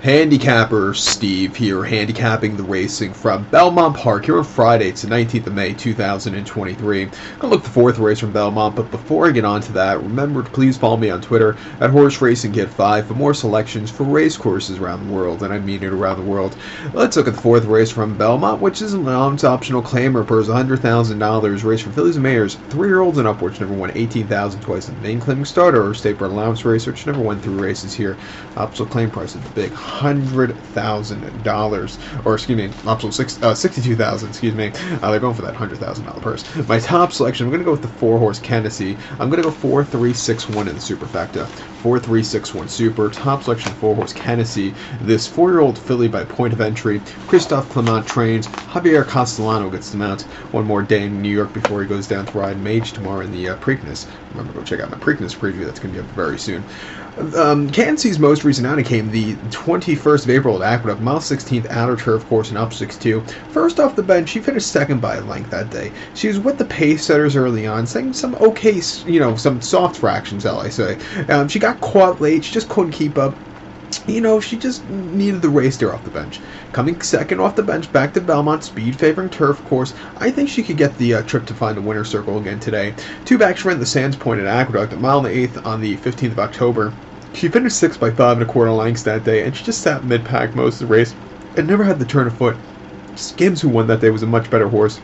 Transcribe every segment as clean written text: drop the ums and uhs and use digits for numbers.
Handicapper Steve here, handicapping the racing from Belmont Park here on Friday. It's the 19th of May, 2023. I'm going to look at the fourth race from Belmont, but before I get on to that, remember to please follow me on Twitter at Horse Racing Kid 5 for more selections for race courses around the world, and I mean it around the world. Let's look at the fourth race from Belmont, which is an allowance optional claimer, purse $100,000, race for fillies and mares, 3-year-olds and upwards, never won $18,000 twice. The main claiming starter or state bred allowance racer, which never won 3 races here. Optional claim price at the big $100,000, or excuse me, optional $62,000. Excuse me. They're going for that $100,000 purse. My top selection, I'm going to go with the 4-horse Tennessee. I'm going to go 4-3-6-1 in the superfecta. 4-3-6-1 super. Top selection 4-horse Tennessee. This 4-year-old filly by point of entry. Christophe Clement trains. Javier Castellano gets the mount. One more day in New York before he goes down to ride Mage tomorrow in the Preakness. Remember, go check out my Preakness preview. That's going to be up very soon. Tennessee's most recent outing came the 21st of April at Aqueduct, mile 16th outer turf course in up 6-2. First off the bench, she finished second by a length that day. She was with the pace setters early on, saying some okay, some soft fractions, shall I say. She got caught late. She just couldn't keep up. She just needed the race there off the bench. Coming second off the bench, back to Belmont, speed favoring turf course. I think she could get the trip to find the winner's circle again today. Two back, she ran the Sands Point at Aqueduct, a mile and 1/8 on the 15th of October. She finished 6th by 5 1/4 lengths that day, and she just sat mid-pack most of the race and never had the turn of foot. Skims, who won that day, was a much better horse.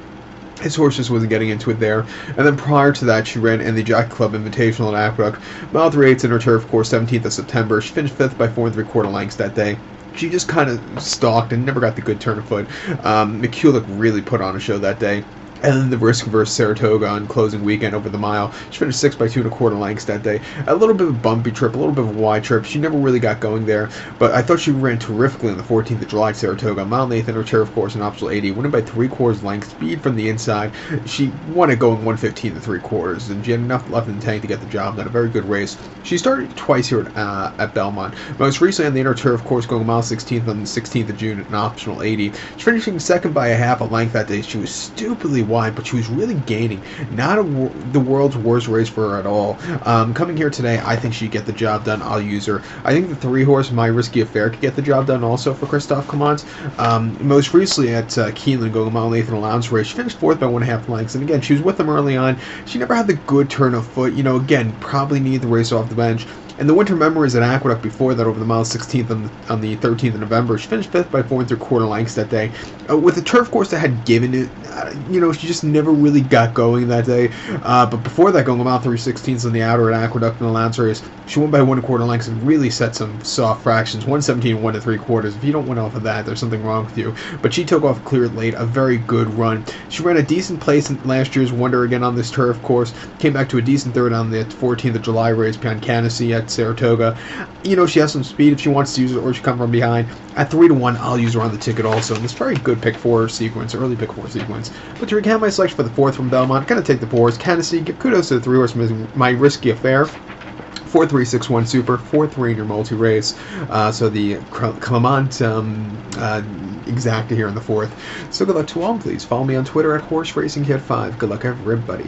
His horse just wasn't getting into it there. And then prior to that, she ran in the Jockey Club Invitational at Aqueduct, mile 3/8 in her turf course, 17th of September. She finished 5th by 4 3/4 lengths that day. She just kind of stalked and never got the good turn of foot. McCulloch really put on a show that day. And then the risk-averse Saratoga on closing weekend over the mile. She finished 6th by 2 1/4 lengths that day. A little bit of a bumpy trip, a little bit of a wide trip. She never really got going there, but I thought she ran terrifically on the 14th of July at Saratoga. Mile and 1/8 in her turf course in optional 80, winning by 3/4 length, speed from the inside. She won it going 1:15 3/4, and she had enough left in the tank to get the job done. A very good race. She started twice here at Belmont. Most recently on the inner turf course, going mile 16th on the 16th of June at an optional 80. She's finishing second by a half a length that day. She was stupidly wide, but she was really gaining. Not the world's worst race for her at all. Coming here today, I think she'd get the job done. I'll use her. I think the 3-horse My Risky Affair could get the job done also for Christophe Clement. Most recently at Keeneland, going a mile and 1/8 in a allowance race, she finished 4th by 1.5 lengths. And again, she was with them early on. She never had the good turn of foot. Again, probably need the race off the bench. And the winter memories at Aqueduct before that, over the mile 16th on the 13th of November, she finished 5th by 4 3/4 lengths that day. With the turf course that had given it, she just never really got going that day. But before that, going a mile 3/16 on the outer at Aqueduct in the allowance race, she won by 1 1/4 lengths and really set some soft fractions. 1:17, 1 3/4. If you don't win off of that, there's something wrong with you. But she took off clear late, a very good run. She ran a decent place in last year's Wonder again on this turf course. Came back to a decent third on the 14th of July race behind Tennessee at Saratoga. She has some speed if she wants to use it, or she come from behind. At 3-1, I'll use her on the ticket also. And this very good pick 4 sequence, early pick 4 sequence. But to recap my selection for the 4th from Belmont, going to take the 4-horse Tennessee. Give kudos to the 3-horse My Risky Affair. 4-3-6-1 super, 4-3 in your multi-race. So the Clement exacta here in the 4th. So good luck to all, please. Follow me on Twitter at Horse Racing Kid 5. Good luck, everybody.